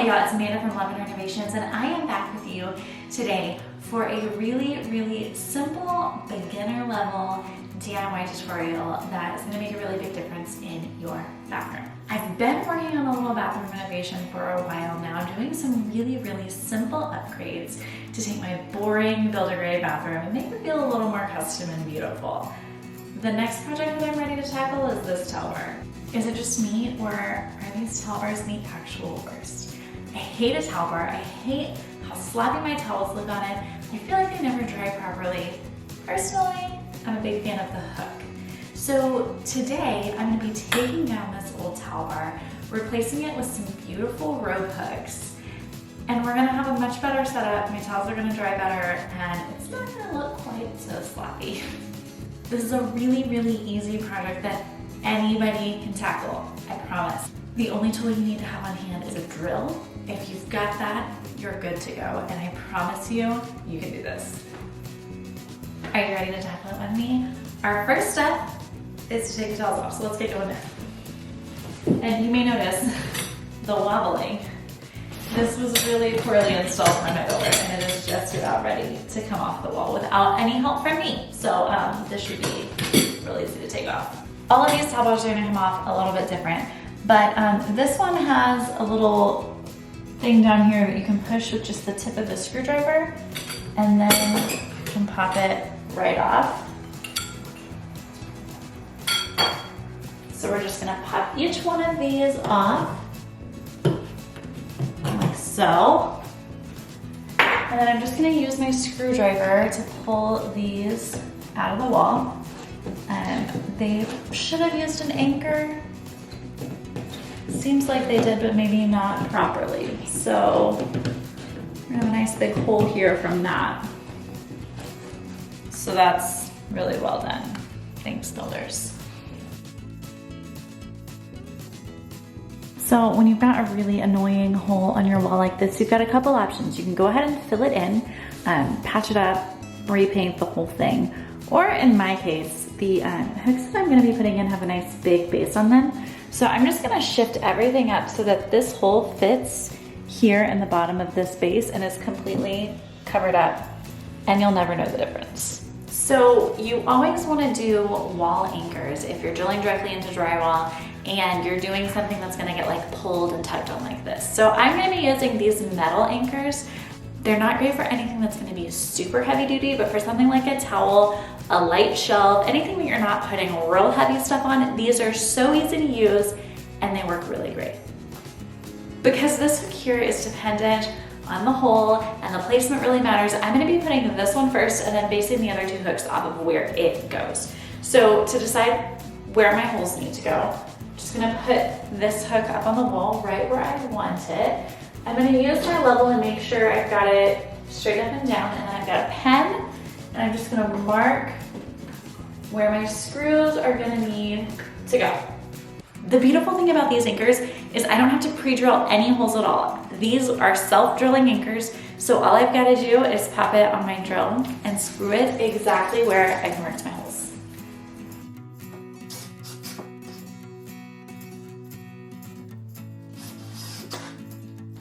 y'all, it's Amanda from Love and Renovations, and I am back with you today for a really simple beginner level DIY tutorial that is going to make a really big difference in your bathroom. I've been working on a little bathroom renovation for a while now, doing some really simple upgrades to take my boring builder-grade bathroom and make it feel a little more custom and beautiful. The next project that I'm ready to tackle is this towel bar. Is it just me, or are these towel bars the actual worst? I hate a towel bar. I hate how sloppy my towels look on it. I feel like they never dry properly. Personally, I'm a big fan of the hook. So today, I'm gonna be taking down this old towel bar, replacing it with some beautiful rope hooks, and we're gonna have a much better setup. My towels are gonna dry better, and it's not gonna look quite so sloppy. This is a really easy project that anybody can tackle, I promise. The only tool you need to have on hand is a drill. If you've got that, you're good to go, and I promise you, you can do this. Are you ready to tackle it with me? Our first step is to take the towels off, so let's get going there. And you may notice the wobbling. This was really poorly installed by my builder, and it is just about ready to come off the wall without any help from me. So this should be really easy to take off. All of these towel bars are gonna come off a little bit different, but this one has a little thing down here that you can push with just the tip of the screwdriver, and then you can pop it right off. So we're just gonna pop each one of these off, like so. And then I'm just gonna use my screwdriver to pull these out of the wall. They should have used an anchor. Seems like they did, but maybe not properly. So we have a nice big hole here from that. So that's really well done. Thanks, builders. So when you've got a really annoying hole on your wall like this, you've got a couple options. You can go ahead and fill it in, patch it up, repaint the whole thing. Or in my case, the hooks that I'm gonna be putting in have a nice big base on them. So I'm just gonna shift everything up so that this hole fits here in the bottom of this base and is completely covered up, and you'll never know the difference. So you always wanna do wall anchors if you're drilling directly into drywall and you're doing something that's gonna get like pulled and tugged on like this. So I'm gonna be using these metal anchors. They're not great for anything that's gonna be super heavy duty, but for something like a towel, a light shelf, anything that you're not putting real heavy stuff on, these are so easy to use and they work really great. Because this hook here is dependent on the hole and the placement really matters, I'm gonna be putting this one first and then basing the other two hooks off of where it goes. So to decide where my holes need to go, I'm just gonna put this hook up on the wall right where I want it. I'm gonna use my level and make sure I've got it straight up and down, and then I've got a pen, and I'm just gonna mark where my screws are gonna need to go. The beautiful thing about these anchors is I don't have to pre-drill any holes at all. These are self-drilling anchors, so all I've gotta do is pop it on my drill and screw it exactly where I've marked my holes.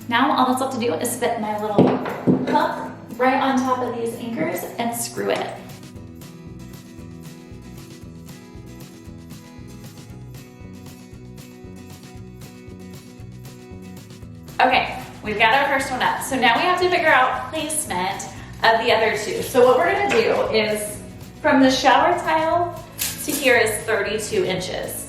Now all that's left to do is fit my little hook right on top of these anchors and screw it. Okay, we've got our first one up. So now we have to figure out placement of the other two. So what we're gonna do is, from the shower tile to here is 32 inches.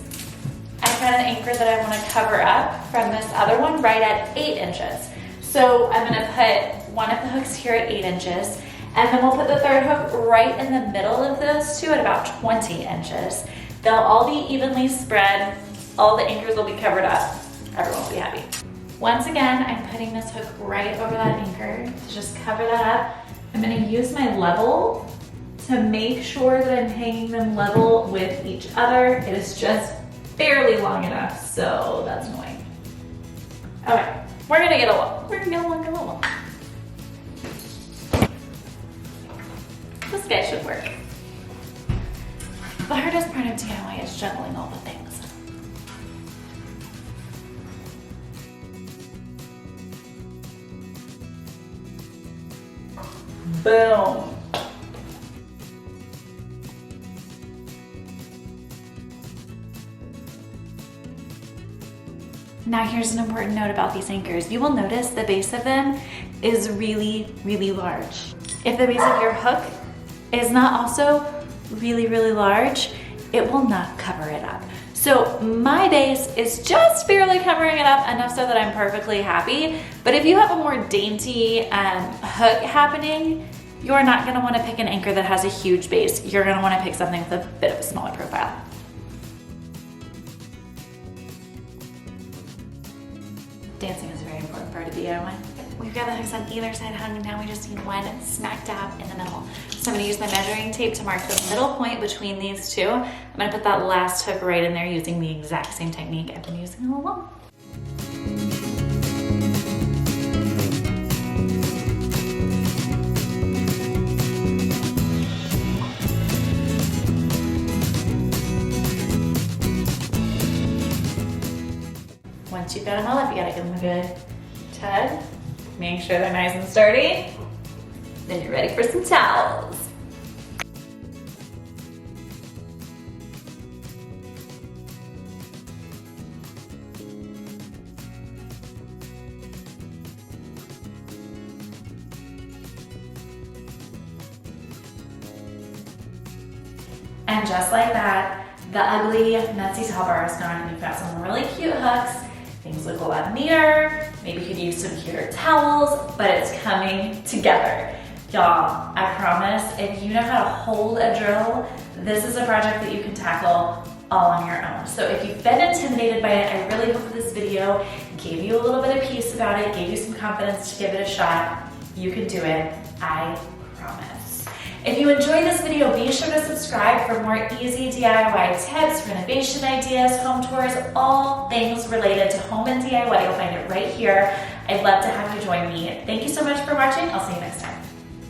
I've got an anchor that I wanna cover up from this other one right at 8 inches. So I'm gonna put one of the hooks here at 8 inches, and then we'll put the third hook right in the middle of those two at about 20 inches. They'll all be evenly spread. All the anchors will be covered up. Everyone will be happy. Once again, I'm putting this hook right over that anchor to just cover that up. I'm gonna use my level to make sure that I'm hanging them level with each other. It is just barely long enough, so that's annoying. Okay, we're gonna get a longer level. This guy should work. The hardest part of DIY is juggling all the things. Boom. Now here's an important note about these anchors. You will notice the base of them is really, really large. If the base of your hook is not also really, really large, it will not cover it up. So my base is just barely covering it up, enough so that I'm perfectly happy. But if you have a more dainty hook happening, you're not gonna wanna pick an anchor that has a huge base. You're gonna wanna pick something with a bit of a smaller profile. Dancing is a very important part of DIY. We've got the hooks on either side hung, and now we just need one smack dab in the middle. So I'm gonna use my measuring tape to mark the middle point between these two. I'm gonna put that last hook right in there using the exact same technique I've been using all along. Once you've got them all up, you gotta give them a good tug. Make sure they're nice and sturdy. Then you're ready for some towels. And just like that, the ugly, messy towel bar is gone, and you've got some really cute hooks. Things look a lot neater. Maybe you could use some cuter towels, but it's coming together. Y'all, I promise, if you know how to hold a drill, this is a project that you can tackle all on your own. So if you've been intimidated by it, I really hope that this video gave you a little bit of peace about it, gave you some confidence to give it a shot. You can do it, I promise. If you enjoyed this video, be sure to subscribe for more easy DIY tips, renovation ideas, home tours, all things related to home and DIY. You'll find it right here. I'd love to have you join me. Thank you so much for watching. I'll see you next time.